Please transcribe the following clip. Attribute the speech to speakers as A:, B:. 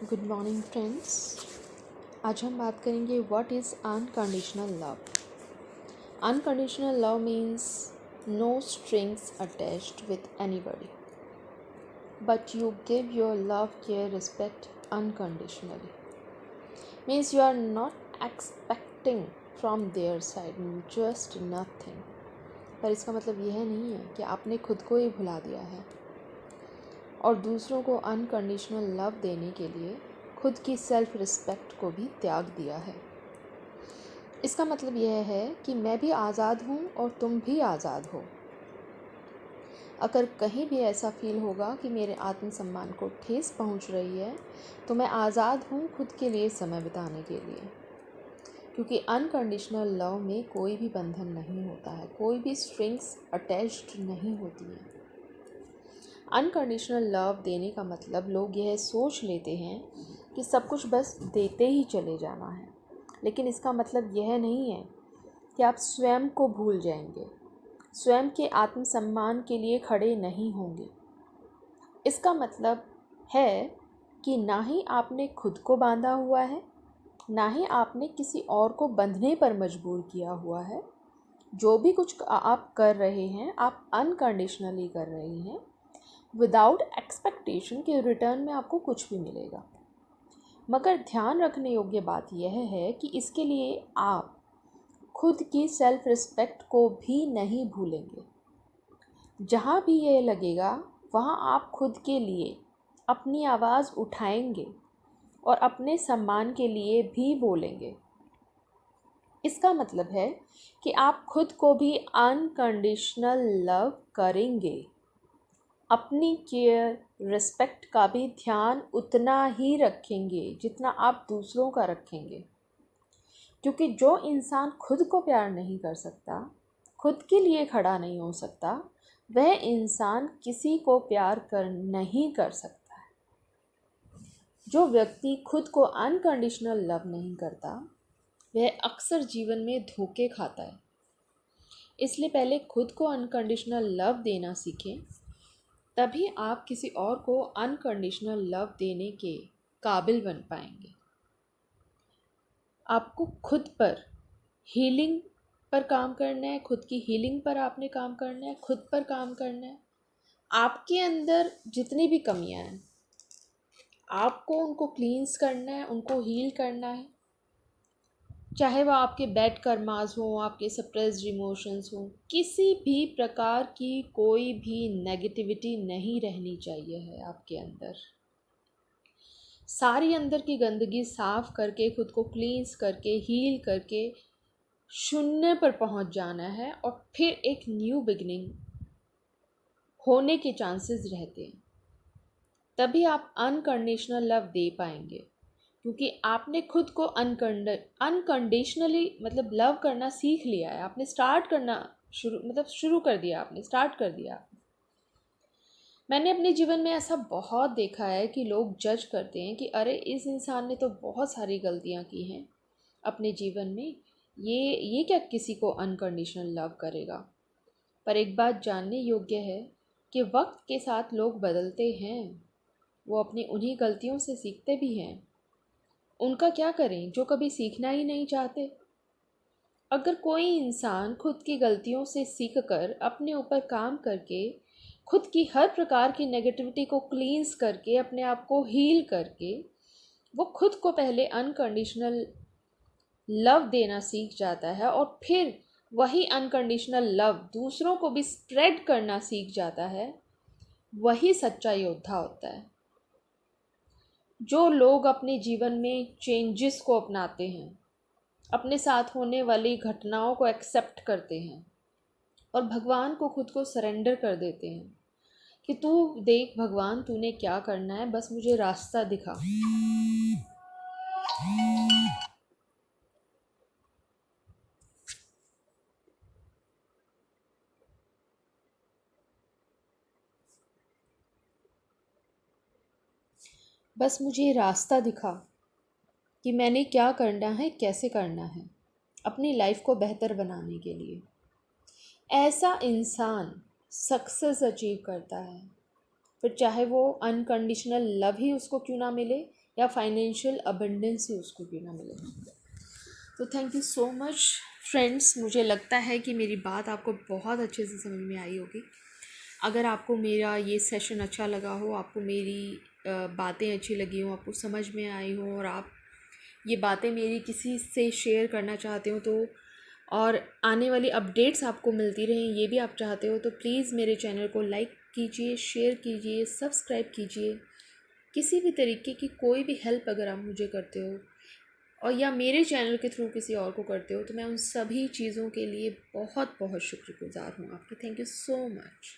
A: Good morning friends. आज हम बात करेंगे what is unconditional love. Unconditional love means no strings attached with anybody but you give your love care respect unconditionally. Means you are not expecting from their side just nothing. पर इसका मतलब यह नहीं है कि आपने खुद को ही भुला दिया है और दूसरों को अनकंडीशनल लव देने के लिए खुद की सेल्फ रिस्पेक्ट को भी त्याग दिया है। इसका मतलब यह है कि मैं भी आज़ाद हूँ और तुम भी आज़ाद हो। अगर कहीं भी ऐसा फील होगा कि मेरे आत्मसम्मान को ठेस पहुँच रही है तो मैं आज़ाद हूँ खुद के लिए समय बिताने के लिए, क्योंकि अनकंडीशनल लव में कोई भी बंधन नहीं होता है, कोई भी स्ट्रिंग्स अटैच्ड नहीं होती हैं। अनकंडीशनल लव देने का मतलब लोग यह सोच लेते हैं कि सब कुछ बस देते ही चले जाना है, लेकिन इसका मतलब यह नहीं है कि आप स्वयं को भूल जाएंगे, स्वयं के आत्मसम्मान के लिए खड़े नहीं होंगे। इसका मतलब है कि ना ही आपने खुद को बांधा हुआ है, ना ही आपने किसी और को बंधने पर मजबूर किया हुआ है। जो भी कुछ आप कर रहे हैं आप अनकंडीशनली कर रहे हैं, विदाउट एक्सपेक्टेशन के रिटर्न में आपको कुछ भी मिलेगा। मगर ध्यान रखने योग्य बात यह है कि इसके लिए आप खुद की सेल्फ रिस्पेक्ट को भी नहीं भूलेंगे। जहाँ भी यह लगेगा वहाँ आप खुद के लिए अपनी आवाज़ उठाएंगे और अपने सम्मान के लिए भी बोलेंगे। इसका मतलब है कि आप खुद को भी अनकंडीशनल लव करेंगे। अपनी केयर रिस्पेक्ट का भी ध्यान उतना ही रखेंगे जितना आप दूसरों का रखेंगे, क्योंकि जो इंसान खुद को प्यार नहीं कर सकता, खुद के लिए खड़ा नहीं हो सकता, वह इंसान किसी को प्यार नहीं कर सकता है। जो व्यक्ति खुद को अनकंडीशनल लव नहीं करता वह अक्सर जीवन में धोखे खाता है। इसलिए पहले खुद को अनकंडीशनल लव देना सीखें, तभी आप किसी और को अनकंडीशनल लव देने के काबिल बन पाएंगे। आपको खुद पर हीलिंग पर काम करना है, खुद की हीलिंग पर आपने काम करना है, खुद पर काम करना है। आपके अंदर जितनी भी कमियां हैं आपको उनको क्लींस करना है, उनको हील करना है। चाहे वह आपके बैड कर्मास हो, आपके सप्रेस्ड इमोशंस हो, किसी भी प्रकार की कोई भी नेगेटिविटी नहीं रहनी चाहिए है आपके अंदर। सारी अंदर की गंदगी साफ करके, खुद को क्लींस करके, हील करके शून्य पर पहुंच जाना है और फिर एक न्यू बिगिनिंग होने के चांसेस रहते हैं। तभी आप अनकंडीशनल लव दे पाएंगे, क्योंकि आपने खुद को अनकंडीशनली मतलब लव करना सीख लिया है। आपने स्टार्ट करना शुरू कर दिया, आपने स्टार्ट कर दिया। मैंने अपने जीवन में ऐसा बहुत देखा है कि लोग जज करते हैं कि अरे इस इंसान ने तो बहुत सारी गलतियां की हैं अपने जीवन में, ये क्या किसी को अनकंडीशनल लव करेगा। पर एक बात जानने योग्य है कि वक्त के साथ लोग बदलते हैं, वो अपनी उन्हीं गलतियों से सीखते भी हैं। उनका क्या करें जो कभी सीखना ही नहीं चाहते। अगर कोई इंसान खुद की गलतियों से सीखकर अपने ऊपर काम करके खुद की हर प्रकार की नेगेटिविटी को क्लींस करके अपने आप को हील करके वो खुद को पहले अनकंडीशनल लव देना सीख जाता है और फिर वही अनकंडीशनल लव दूसरों को भी स्प्रेड करना सीख जाता है, वही सच्चा योद्धा होता है। जो लोग अपने जीवन में चेंजेस को अपनाते हैं, अपने साथ होने वाली घटनाओं को एक्सेप्ट करते हैं और भगवान को खुद को सरेंडर कर देते हैं कि तू देख भगवान, तूने क्या करना है, बस मुझे रास्ता दिखा। बस मुझे रास्ता दिखा कि मैंने क्या करना है, कैसे करना है अपनी लाइफ को बेहतर बनाने के लिए। ऐसा इंसान सक्सेस अचीव करता है, फिर चाहे वो अनकंडीशनल लव ही उसको क्यों ना मिले या फाइनेंशियल अबंडेंस ही उसको भी ना मिले। तो thank you so much friends. मुझे लगता है कि मेरी बात आपको बहुत अच्छे से समझ में आई होगी। अगर आपको मेरा ये सेशन अच्छा लगा हो, आपको मेरी बातें अच्छी लगी हो, आपको समझ में आई हो, और आप ये बातें मेरी किसी से शेयर करना चाहते हो, तो और आने वाली अपडेट्स आपको मिलती रहें ये भी आप चाहते हो, तो प्लीज़ मेरे चैनल को लाइक कीजिए, शेयर कीजिए, सब्सक्राइब कीजिए। किसी भी तरीके की कोई भी हेल्प अगर आप मुझे करते हो और या मेरे चैनल के थ्रू किसी और को करते हो, तो मैं उन सभी चीज़ों के लिए बहुत बहुत शुक्रगुज़ार हूँ आपकी। Thank you so much.